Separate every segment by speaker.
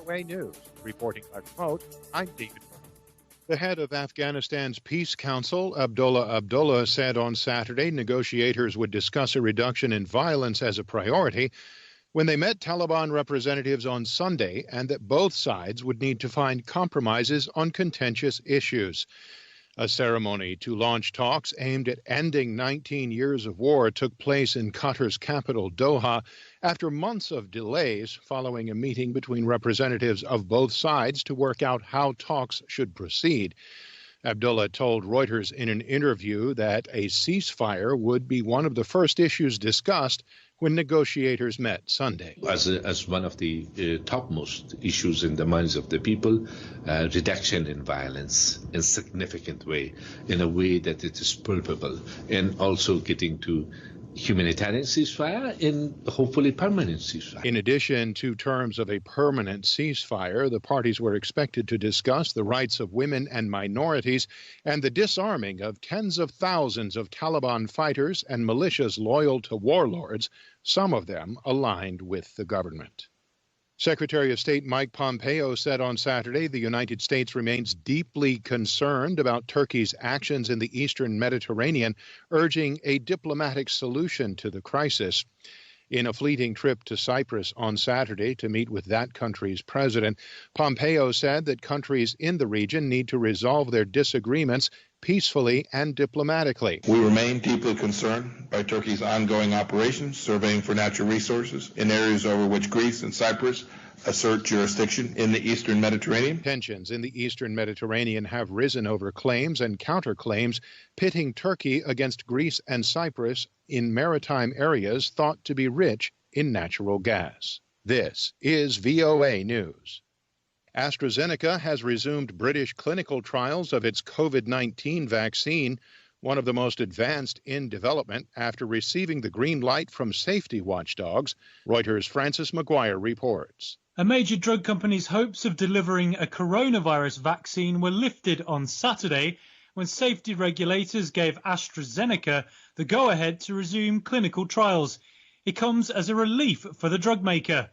Speaker 1: VOA News. Reporting by remote, I'm David Byrd. The head of Afghanistan's Peace Council, Abdullah Abdullah, said on Saturday negotiators would discuss a reduction in violence as a priority when they met Taliban representatives on Sunday, and that both sides would need to find compromises on contentious issues. A ceremony to launch talks aimed at ending 19 years of war took place in Qatar's capital, Doha, after months of delays following a meeting between representatives of both sides to work out how talks should proceed. Abdullah told Reuters in an interview that a ceasefire would be one of the first issues discussed when negotiators met Sunday.
Speaker 2: As one of the topmost issues in the minds of the people, reduction in violence in a significant way, in a way that it is palpable, and also getting to humanitarian ceasefire and hopefully permanent ceasefire.
Speaker 1: In addition to terms of a permanent ceasefire, the parties were expected to discuss the rights of women and minorities and the disarming of tens of thousands of Taliban fighters and militias loyal to warlords, some of them aligned with the government. Secretary of State Mike Pompeo said on Saturday the United States remains deeply concerned about Turkey's actions in the eastern Mediterranean, urging a diplomatic solution to the crisis. In a fleeting trip to Cyprus on Saturday to meet with that country's president, Pompeo said that countries in the region need to resolve their disagreements peacefully and diplomatically.
Speaker 3: We remain deeply concerned by Turkey's ongoing operations, surveying for natural resources in areas over which Greece and Cyprus assert jurisdiction in the eastern Mediterranean.
Speaker 1: Tensions in the eastern Mediterranean have risen over claims and counterclaims, pitting Turkey against Greece and Cyprus in maritime areas thought to be rich in natural gas. This is VOA News. AstraZeneca has resumed British clinical trials of its COVID-19 vaccine, one of the most advanced in development, after receiving the green light from safety watchdogs. Reuters' Francis Maguire reports.
Speaker 4: A major drug company's hopes of delivering a coronavirus vaccine were lifted on Saturday when safety regulators gave AstraZeneca the go-ahead to resume clinical trials. It comes as a relief for the drug maker.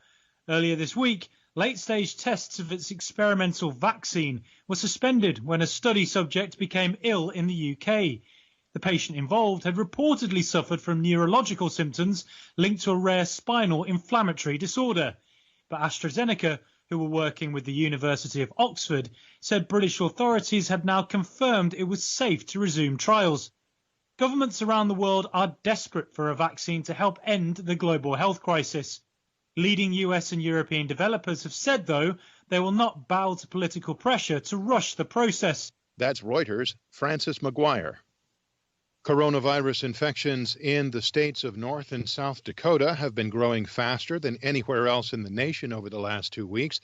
Speaker 4: Earlier this week, late-stage tests of its experimental vaccine were suspended when a study subject became ill in the UK. The patient involved had reportedly suffered from neurological symptoms linked to a rare spinal inflammatory disorder. But AstraZeneca, who were working with the University of Oxford, said British authorities had now confirmed it was safe to resume trials. Governments around the world are desperate for a vaccine to help end the global health crisis. Leading US and European developers have said, though, they will not bow to political pressure to rush the process.
Speaker 1: That's Reuters' Francis Maguire. Coronavirus infections in the states of North and South Dakota have been growing faster than anywhere else in the nation over the last 2 weeks.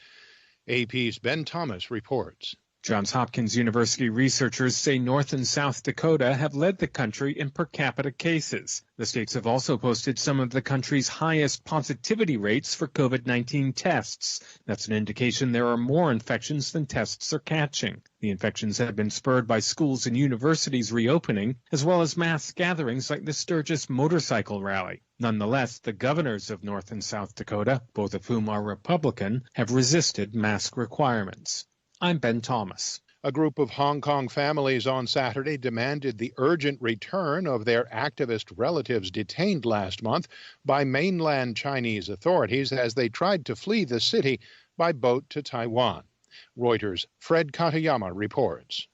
Speaker 1: AP's Ben Thomas reports.
Speaker 5: Johns Hopkins University researchers say North and South Dakota have led the country in per capita cases. The states have also posted some of the country's highest positivity rates for COVID-19 tests. That's an indication there are more infections than tests are catching. The infections have been spurred by schools and universities reopening, as well as mass gatherings like the Sturgis motorcycle rally. Nonetheless, the governors of North and South Dakota, both of whom are Republican, have resisted mask requirements. I'm Ben Thomas.
Speaker 1: A group of Hong Kong families on Saturday demanded the urgent return of their activist relatives detained last month by mainland Chinese authorities as they tried to flee the city by boat to Taiwan. Reuters' Fred Katayama reports.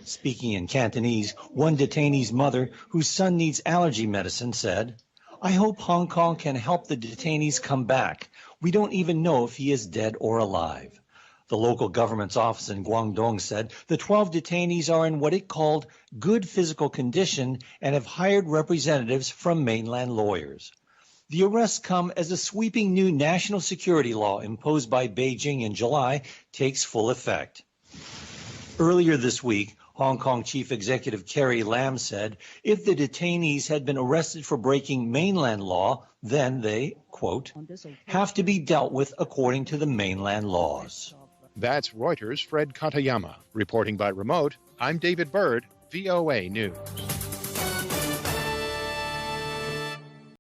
Speaker 6: Speaking in Cantonese, one detainee's mother, whose son needs allergy medicine, said, "I hope Hong Kong can help the detainees come back. We don't even know if he is dead or alive." The local government's office in Guangdong said the 12 detainees are in what it called good physical condition and have hired representatives from mainland lawyers. The arrests come as a sweeping new national security law imposed by Beijing in July takes full effect. Earlier this week, Hong Kong Chief Executive Carrie Lam said if the detainees had been arrested for breaking mainland law, then they, quote, have to be dealt with according to the mainland laws.
Speaker 1: That's Reuters' Fred Katayama. Reporting by remote, I'm David Byrd, VOA News.